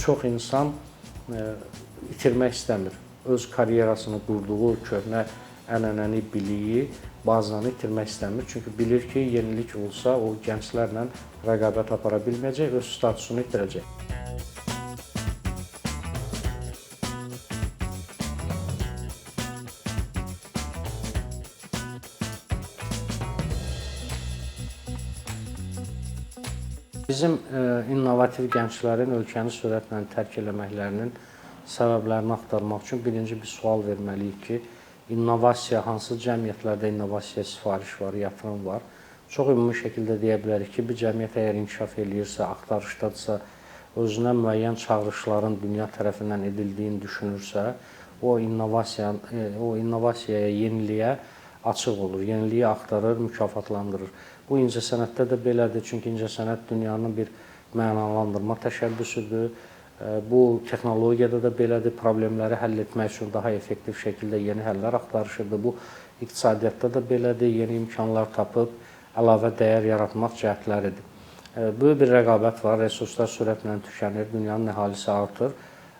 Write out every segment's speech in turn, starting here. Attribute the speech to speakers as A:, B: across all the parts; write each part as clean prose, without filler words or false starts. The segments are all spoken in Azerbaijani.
A: çox insan itirmək istəmir. Öz karyerasını qurduğu köhnə ənənəni biliyi, bazanı itirmək istəmir. Çünki bilir ki, yenilik olsa o gənclərlə rəqabət apara bilməyəcək, öz statusunu itirəcək. Bizim innovativ gənclərin ölkəni sürətlə tərk eləməklərinin səbəblərini axtarmaq üçün birinci bir sual verməliyik ki, innovasiya, hansı cəmiyyətlərdə innovasiya sifariş var, yatırım var? Çox ümumi şəkildə deyə bilərik ki, bir cəmiyyət əgər inkişaf eləyirsə, axtarışdadırsa, özünə müəyyən çağırışların dünya tərəfindən edildiyini düşünürsə, o innovasiyaya, yeniliyə açıq olur, yeniliyi axtarır, mükafatlandırır. Bu incəsənətdə də belədir, çünki incəsənət dünyanın bir mənalandırma təşəbbüsüdür. Bu texnologiyada da belədir, problemləri həll etmək üçün daha effektiv şəkildə yeni həllər axtarışıdır. Bu iqtisadiyyatda da belədir, yeni imkanlar tapıb əlavə dəyər yaratmaq cəhdləridir. Böyük bir rəqabət var, resurslar sürətlə tükənir, dünyanın əhalisi artır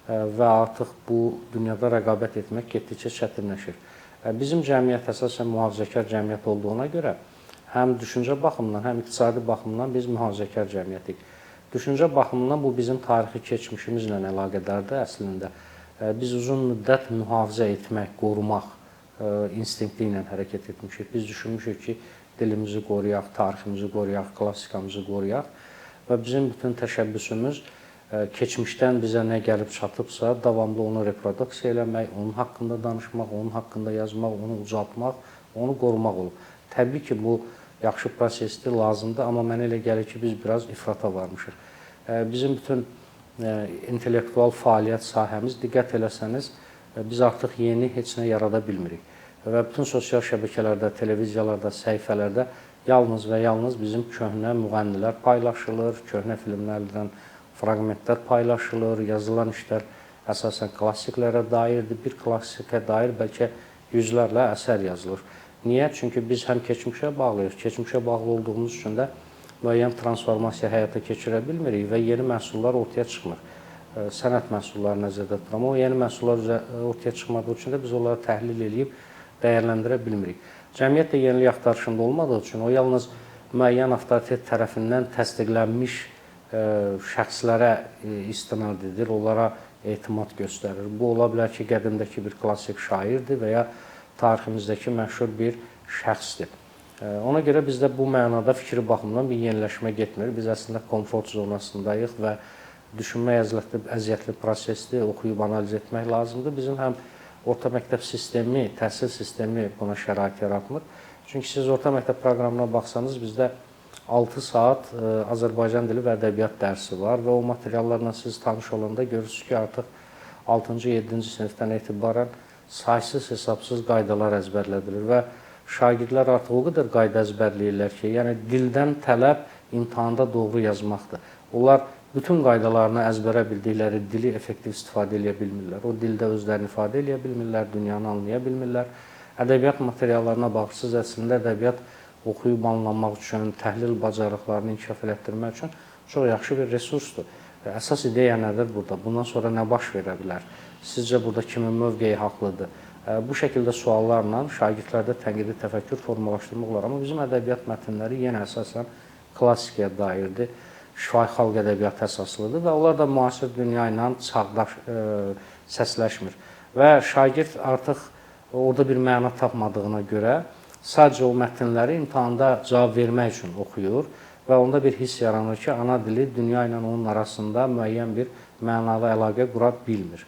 A: və artıq bu dünyada rəqabət etmək getdikcə çətinləşir. Bizim cəmiyyət əsasən mühafizəkar cəmiyyət olduğuna görə həm düşüncə baxımından, həm iqtisadi baxımdan biz mühafizəkar cəmiyyətik. Düşüncə baxımından bu bizim tarixi keçmişimizlə əlaqədardır əslində. Biz uzun müddət mühafizə etmək, qorumaq instinkti ilə hərəkət etmişik. Biz düşünmüşük ki, dilimizi qoruyaq, tariximizi qoruyaq, klassikamızı qoruyaq və bizim bütün təşəbbüsümüz keçmişdən bizə nə gəlib çatıbsa, davamlı onu reproduksiya eləmək, onun haqqında danışmaq, onun haqqında yazmaq, onu ucaltmaq, onu qorumaq olub. Təbii ki, bu yaxşı prosesdir, lazımdır, amma mənə elə gəlir ki, biz biraz ifrata varmışıq. Bizim bütün intellektual fəaliyyət sahəmiz, diqqət eləsəniz, biz artıq yeni heç nə yarada bilmirik. Və bütün sosial şəbəkələrdə, televiziyalarda, səhifələrdə yalnız və yalnız bizim köhnə müğənnilər paylaşılır, köhnə filmlərdən fraqmentlər paylaşılır, yazılan işlər əsasən klassiklərə dairdir, bir klassikə dair bəlkə yüzlərlə əsər yazılır. Niyə? Çünki biz həm keçmişə bağlıyıq, keçmişə bağlı olduğumuz üçün də müəyyən transformasiya həyata keçirə bilmirik və yeni məhsullar ortaya çıxmır. Sənət məhsulları nəzərdə tuturam. O yeni məhsullar ortaya çıxmadığı üçün də biz onları təhlil edib dəyərləndirə bilmirik. Cəmiyyət də yenilik axtarışında olmadığı üçün o yalnız müəyyən avtoritet tərəfindən təsdiqlənmiş şəxslərə istinad edir, onlara etimad göstərir. Bu ola bilər ki, qədimdəki bir klassik şairdir və ya tariximizdəki məşhur bir şəxsdir. Ona görə bizdə bu mənada fikri baxımdan bir yeniləşmə getmir. Biz əslində komfort zonasındayıq və düşünmək əziyyətli prosesdir, oxuyub analiz etmək lazımdır. Bizim həm orta məktəb sistemi, təhsil sistemi buna şərait yaratmır. Çünki siz orta məktəb proqramına baxsanız, bizdə 6 saat Azərbaycan dili və ədəbiyyat dərsi var və o materiallarla siz tanış olanda görürsünüz ki, artıq 6-cı, 7-ci sinifdən etibarən saysız hesabsız qaydalar əzbərlədilir və şagirdlər artıq o qədər qayda əzbərləyirlər ki, yəni dildən tələb imtahanda doğru yazmaqdır. Onlar bütün qaydalarını əzbərə bildikləri dili effektiv istifadə edə bilmirlər. O dildə özlərini ifadə edə bilmirlər, dünyanı anlaya bilmirlər. Ədəbiyyat materiallarına baxırsınız, əslində ədəbiyyat oxuyub anlamaq üçün, təhlil bacarıqlarını inkişaf elətdirmək üçün çox yaxşı bir resursdur. Əsas ideya nədir burada? Bundan sonra nə baş verə bilər? Sizcə burada kimin mövqeyi haqlıdır? Bu şəkildə suallarla şagirdlərdə tənqidi təfəkkür formalaşdırmaq olar. Amma bizim ədəbiyyat mətnləri yenə əsasən klassikaya dairdir, şifahi xalq ədəbiyyatı əsaslıdır və onlar da müasir dünya ilə çağdaş səsləşmir. Və şagird artıq orada bir məna tapmadığına görə sadəcə o mətnləri imtahanda cavab vermək üçün oxuyur və onda bir hiss yaranır ki, ana dili dünya ilə onun arasında müəyyən bir mənalı əlaqə qura bilmir.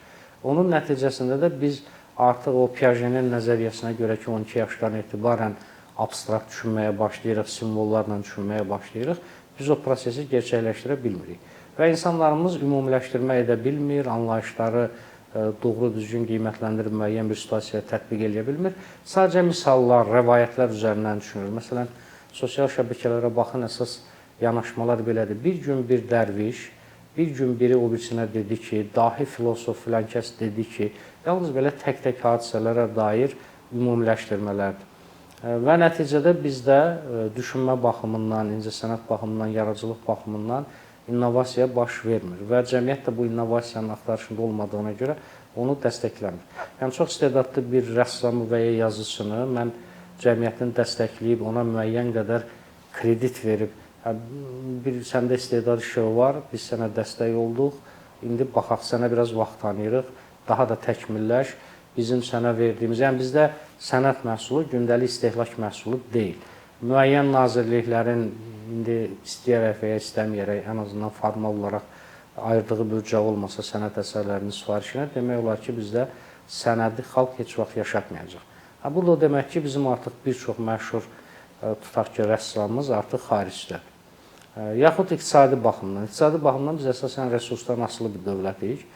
A: Onun nəticəsində də biz artıq o Piagetin nəzəriyyəsinə görə ki, 12 yaşdan etibarən abstrakt düşünməyə başlayırıq, simvollarla düşünməyə başlayırıq, biz o prosesi gerçəkləşdirə bilmirik. Və insanlarımız ümumiləşdirmə edə bilmir, anlayışları doğru düzgün qiymətləndirib müəyyən bir situasiyaya tətbiq edə bilmir. Sadəcə misallar, rəvayətlər üzərindən düşünür. Məsələn, sosial şəbəkələrə baxın, əsas yanaşmalar belədir. Bir gün bir dərviş, bir gün biri o birisinə dedi ki, dahi filosof filan kəs dedi ki, yalnız belə tək-tək hadisələrə dair ümumiləşdirmələrdir. Və nəticədə bizdə düşünmə baxımından, incəsənət baxımından, yaradıcılıq baxımından innovasiya baş vermir və cəmiyyət də bu innovasiyanın axtarışında olmadığına görə onu dəstəkləmir. Yəni çox istedadlı bir rəssamı və ya yazıçını mən cəmiyyətin dəstəkləyib ona müəyyən qədər kredit verib, səndə istedad işığı var, biz sənə dəstək olduq, indi baxaq sənə biraz vaxt tanıyırıq, daha da təkmilləş, bizim sənə verdiyimiz, yəni bizdə sənət məhsulu gündəlik istehlak məhsulu deyil. Müəyyən nazirliklərin indi istəyərək və ya istəməyərək ən azından formal olaraq ayırdığı büdcə olmasa sənət əsərlərinin sifarişinə demək olar ki, bizdə sənədi xalq heç vaxt yaşatmayacaq. Bu da o demək ki, bizim artıq bir çox məşhur tutaq ki, rəssamımız artıq xaricdə. Yaxud iqtisadi baxımdan. İqtisadi baxımdan biz əsasən resursdan asılı bir dövlətik.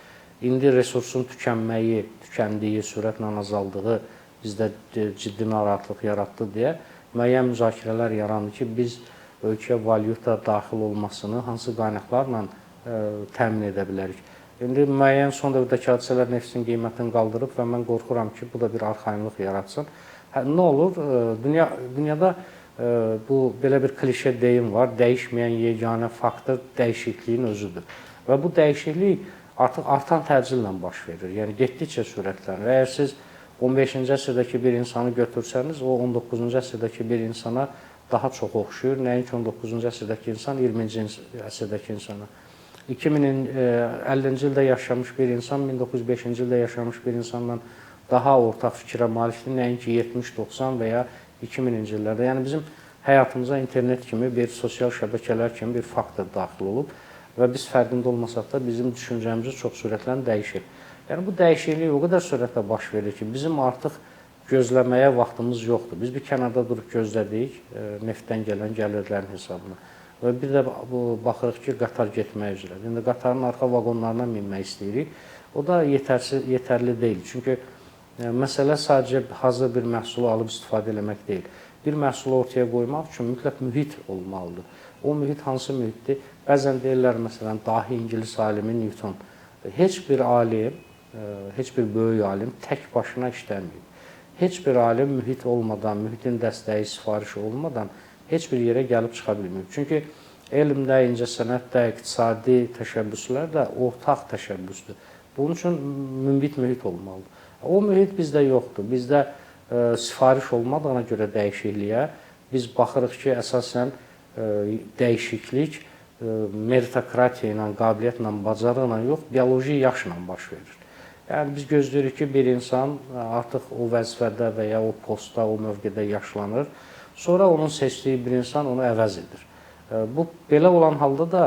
A: İndi resursun tükəndiyi, sürətlə azaldığı bizdə ciddi narahatlıq yaratdı deyə müəyyən müzakirələr yarandı ki, biz ölkəyə valyuta daxil olmasını hansı qaynaqlarla təmin edə bilərik. İndi müəyyən son dövrdəki hadisələr neftin qiymətini qaldırıb və mən qorxuram ki, bu da bir arxayınlıq yaratsın. Nə olur? Dünyada bu belə bir klişe deyim var, dəyişməyən yeganə faktor dəyişikliyin özüdür. Və bu dəyişiklik artıq artan təcillə baş verir. Yəni getdikcə sürətlənir. Əgər siz 15-ci əsrdəki bir insanı götürsəniz, o 19-cu əsrdəki bir insana daha çox oxşuyur. Nəinki 19-cu əsrdəki insan 20-ci əsrdəki insana. 2050-ci ildə yaşamış bir insan 1905-ci ildə yaşamış bir insanla daha ortaq fikrə malikdir. Nəinki 70-90 və ya 2000-ci illərdə. Yəni bizim həyatımıza internet kimi bir sosial şəbəkələr kimi bir faktor daxil olub və biz fərqində olmasaq da bizim düşüncəmizi çox sürətlə dəyişir. Yəni bu dəyişiklik o qədər sürətlə baş verir ki, bizim artıq gözləməyə vaxtımız yoxdur. Biz bir kənarda durub gözlədik neftdən gələn gəlirlərin hesabına. Və bir də baxırıq ki, qatar getmək üzrədir. İndi qatarın arxa vaqonlarına minmək istəyirik. O da yetərli deyil. Çünki məsələ sadəcə hazır bir məhsulu alıb istifadə eləmək deyil. Bir məhsulu ortaya qoymaq üçün mütləq mühit olmalıdır. O mühit hansı mühitdir? Bəzən deyirlər, məsələn, dahi İngilis alimi Newton. Heç bir alim, heç bir böyük alim tək başına işləməyib. Heç bir alim mühit olmadan, mühitin dəstəyi, sifarişi olmadan heç bir yerə gəlib çıxa bilməyib. Çünki elmdə, incəsənətdə, iqtisadi təşəbbüslər də ortaq təşəbbüsdür. Bunun üçün mümbit mühit olmalıdır. O mühit bizdə yoxdur. Bizdə sifariş olmadığına görə dəyişikliyə biz baxırıq ki, əsasən dəyişiklik meritokratiya ilə, qabiliyyətlə, bacarıqla yox, bioloji yaşla baş verir. Yəni biz gözləyirik ki, bir insan artıq o vəzifədə və ya o postda, o mövqedə yaşlanır. Sonra onun seçdiyi bir insan onu əvəz edir. Bu belə olan halda da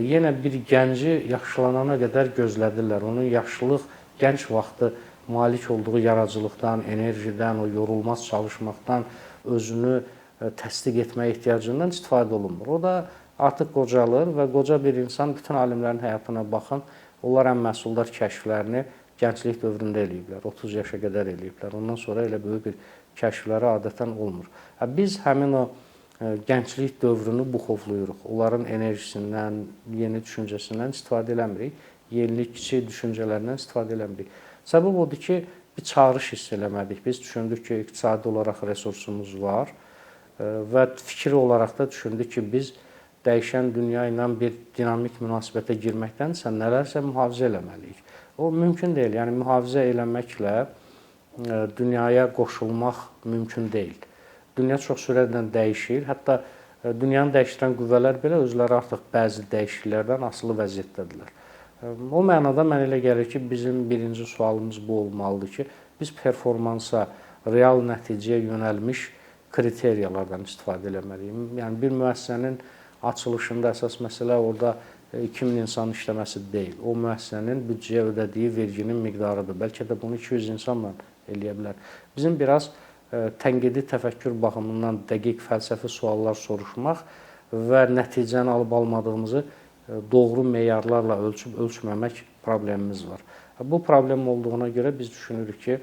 A: yenə bir gənci yaşlanana qədər gözlədirlər. Onun yaşlılıq gənc vaxtı malik olduğu yaradıcılıqdan, enerjidən, o yorulmaz çalışmaqdan, özünü təsdiq etmək ehtiyacından istifadə olunmur. O da artıq qocalır və qoca bir insan bütün alimlərin həyatına baxın, onlar ən məhsuldar kəşflərini gənclik dövründə eləyiblər, 30 yaşa qədər eləyiblər. Ondan sonra elə böyük bir kəşfləri adətən olmur. Biz həmin o gənclik dövrünü buxovluyuruq. Onların enerjisindən, yeni düşüncəsindən istifadə eləmirik, yenilik kiçik düşüncələrindən istifadə eləmirik. Səbəb odur ki, bir çağırış hiss eləmədik. Biz düşündük ki, iqtisadi olaraq resursumuz var və fikri olaraq da düşündük ki, biz dəyişən dünya ilə bir dinamik münasibətə girməkdənsə nələrsə mühafizə eləməliyik. O mümkün deyil. Yəni mühafizə eləməklə dünyaya qoşulmaq mümkün deyil. Dünya çox sürətlə dəyişir. Hətta dünyanı dəyişdirən qüvvələr belə özləri artıq bəzi dəyişikliklərdən asılı vəziyyətdədirlər. O mənada mənə elə gəlir ki, bizim birinci sualımız bu olmalıdır ki, biz performansa, real nəticəyə yönəlmiş kriteriyalardan istifadə eləməliyik. Yəni bir müəssisənin açılışında əsas məsələ orada 2000 insanın işləməsi deyil. O müəssisənin büdcəyə ödədiyi verginin miqdarıdır. Bəlkə də bunu 200 insanla eləyə bilər. Bizim biraz tənqidi təfəkkür baxımından dəqiq fəlsəfi suallar soruşmaq və nəticəni alıb almadığımızı doğru meyarlarla ölçüb ölçməmək problemimiz var. Bu problem olduğuna görə biz düşünürük ki,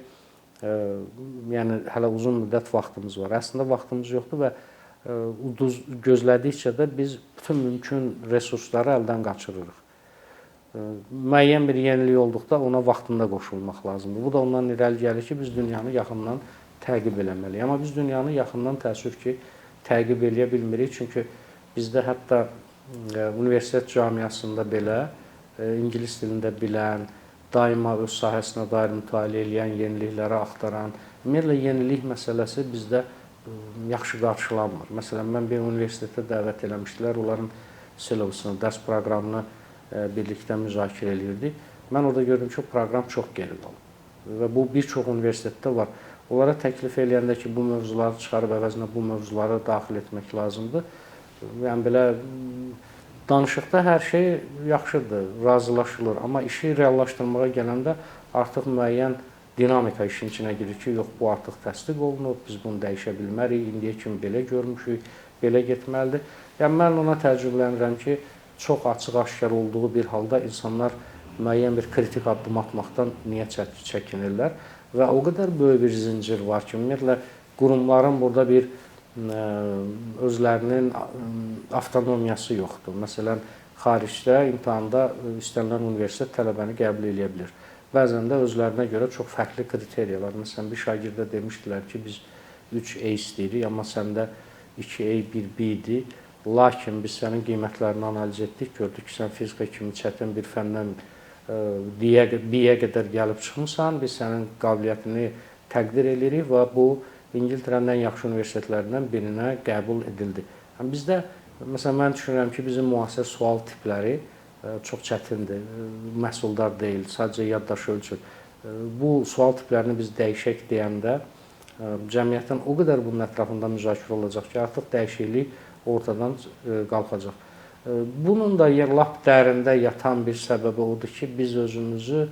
A: yəni hələ uzun müddət vaxtımız var. Əslində vaxtımız yoxdur və gözlədikcə də biz bütün mümkün resursları əldən qaçırırıq. Müəyyən bir yenilik olduqda ona vaxtında qoşulmaq lazımdır. Bu da ondan irəli gəlir ki, biz dünyanı yaxından təqib eləməliyik. Amma biz dünyanı yaxından təəssüf ki, təqib eləyə bilmirik. Çünki bizdə hətta universitet camiasında belə ingilis dilində bilən, daima öz sahəsinə dair mütaliə edən, yenilikləri axtaran, ümumiyyətlə yenilik məsələsi bizdə yaxşı qarşılanmır. Məsələn, mən bir universitetə dəvət eləmişdilər, onların silabusunu, dərs proqramını birlikdə müzakirə edirdik. Mən orada gördüm ki, proqram çox geri qalıb. Və bu bir çox universitetdə var. Onlara təklif eləyəndə ki, bu mövzuları çıxarıb əvəzinə bu mövzuları daxil etmək lazımdır. Yəni belə danışıqda hər şey yaxşıdır, razılaşılır, amma işi reallaşdırmağa gələndə artıq müəyyən dinamika işin içinə girir ki, yox, bu artıq təsdiq olunub, biz bunu dəyişə bilmərik, indiyə kimi belə görmüşük, belə getməlidir. Yəni mən ona təcrübələnirəm ki, çox açıq-aşkar olduğu bir halda insanlar müəyyən bir kritik addım atmaqdan niyə çəkinirlər və o qədər böyük bir zincir var ki, ümumiyyətlə qurumların burada bir özlərinin avtonomiyası yoxdur. Məsələn, xaricdə imtahanda istənilən universitet tələbəni qəbul edə bilir. Bəzən də özlərinə görə çox fərqli kriteriyalar. Məsələn, bir şagirdə demişdilər ki, biz 3A istəyirik, amma səndə 2A, 1B idi. Lakin biz sənin qiymətlərini analiz etdik, gördük ki, sən fizika kimi çətin bir fəndən B-yə qədər gəlib çıxmısan, biz sənin qabiliyyətini təqdir edirik və bu İngiltərənin ən yaxşı universitetlərindən birinə qəbul edildi. Yəni bizdə, məsələn, mən düşünürəm ki, bizim müasir sual tipləri çox çətindir, məhsuldar deyil, sadəcə yaddaşı ölçür. Bu sual tiplərini biz dəyişək deyəndə cəmiyyətin o qədər bunun ətrafında müzakirə olacaq ki, artıq dəyişiklik ortadan qalxacaq. Bunun da lap dərində yatan bir səbəbi odur ki, biz özümüzü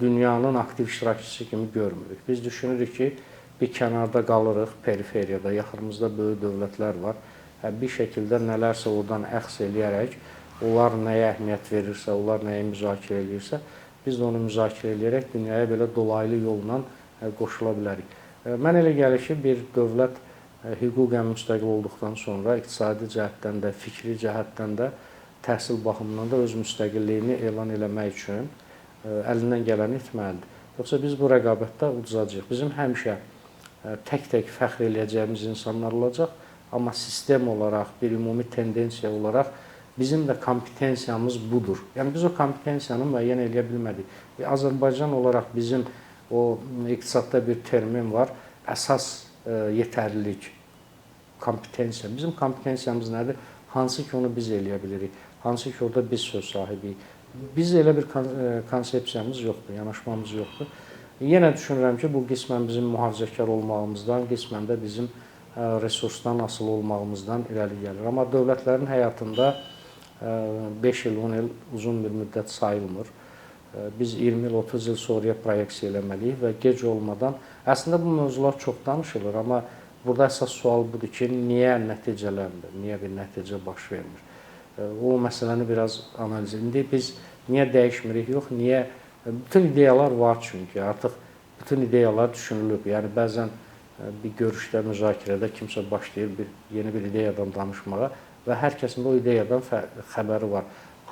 A: dünyanın aktiv iştirakçısı kimi görmürük. Biz düşünürük ki, bir kənarda qalırıq, periferiyada, yaxınımızda böyük dövlətlər var. Bir şəkildə nələrsə oradan əxs eləyərək, onlar nəyə əhəmiyyət verirsə, onlar nəyə müzakirə eləyirsə, biz də onu müzakirə eləyərək dünyaya belə dolaylı yolla qoşula bilərik. Mən elə gəlir ki, bir dövlət hüquqən müstəqil olduqdan sonra iqtisadi cəhətdən də, fikri cəhətdən də, təhsil baxımından da öz müstəqilliyini elan eləmək üçün əlindən gələni etməlidir. Yoxsa biz bu rəqabətdə udzacağıq. Bizim həmişə tək-tək fəxr eləyəcəyimiz insanlar olacaq, amma sistem olaraq, bir ümumi tendensiya olaraq bizim də kompetensiyamız budur. Yəni biz o kompetensiyanı müəyyən eləyə bilmədik. Azərbaycan olaraq bizim o iqtisadda bir termin var, əsas yetərlilik, kompetensiya. Bizim kompetensiyamız nədir? Hansı ki onu biz eləyə bilirik, hansı ki orada biz söz sahibiyik. Biz elə bir konsepsiyamız yoxdur, yanaşmamız yoxdur. Yenə düşünürəm ki, bu qismən bizim mühafizəkar olmağımızdan, qismən də bizim resursdan asılı olmağımızdan irəli gəlir. Amma dövlətlərin həyatında 5 il, 10 il uzun bir müddət sayılmır. Biz 20 il, 30 il sonraya proyeksiya eləməliyik və gec olmadan, əslində bu mövzular çox danışılır, amma burada əsas sual budur ki, niyə nəticələnmir, niyə bir nəticə baş vermir? O məsələni biraz analiz edin. İndi biz niyə dəyişmirik, yox, niyə? Bütün ideyalar var çünki, artıq bütün ideyalar düşünülüb. Yəni, bəzən bir görüşdə, müzakirədə kimsə başlayır yeni bir ideyadan danışmağa və hər kəsin o ideyadan xəbəri var.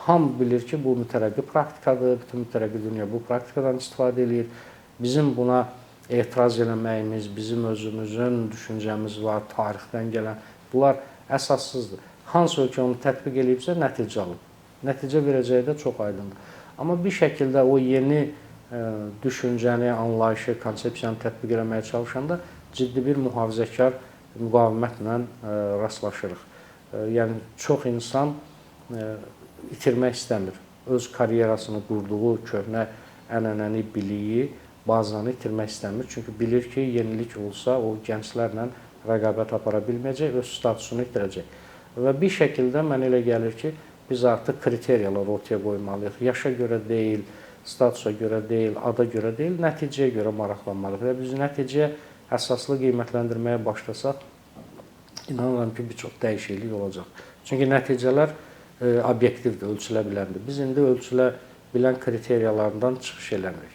A: Hamı bilir ki, bu mütərəqqi praktikadır, bütün mütərəqqi dünya bu praktikadan istifadə edir. Bizim buna etiraz eləməyimiz, bizim özümüzün düşüncəmiz var, tarixdən gələn, bunlar əsassızdır. Hansı ölkə onu tətbiq edibsə, nəticə alır. Nəticə verəcəyi də çox aydındır. Amma bir şəkildə o yeni düşüncəni, anlayışı, konsepsiyanı tətbiq etməyə çalışanda ciddi bir mühafizəkar müqavimətlə rastlaşırıq. Yəni, çox insan itirmək istəmir. Öz karyerasını qurduğu köhnə ənənəni, biliyi, bazanı itirmək istəmir. Çünki bilir ki, yenilik olsa o gənclərlə rəqabət apara bilməyəcək, öz statusunu itirəcək. Və bir şəkildə mən elə gəlir ki, biz artıq kriteriyalar ortaya qoymalıyıq. Yaşa görə deyil, statusa görə deyil, ada görə deyil, nəticəyə görə maraqlanmalıyıq. Və biz nəticəyə əsaslı qiymətləndirməyə başlasaq, inanıram ki, bir çox dəyişiklik olacaq. Çünki nəticələr obyektivdir, ölçülə biləndir. Biz indi ölçülə bilən kriteriyalarından çıxış eləmirik.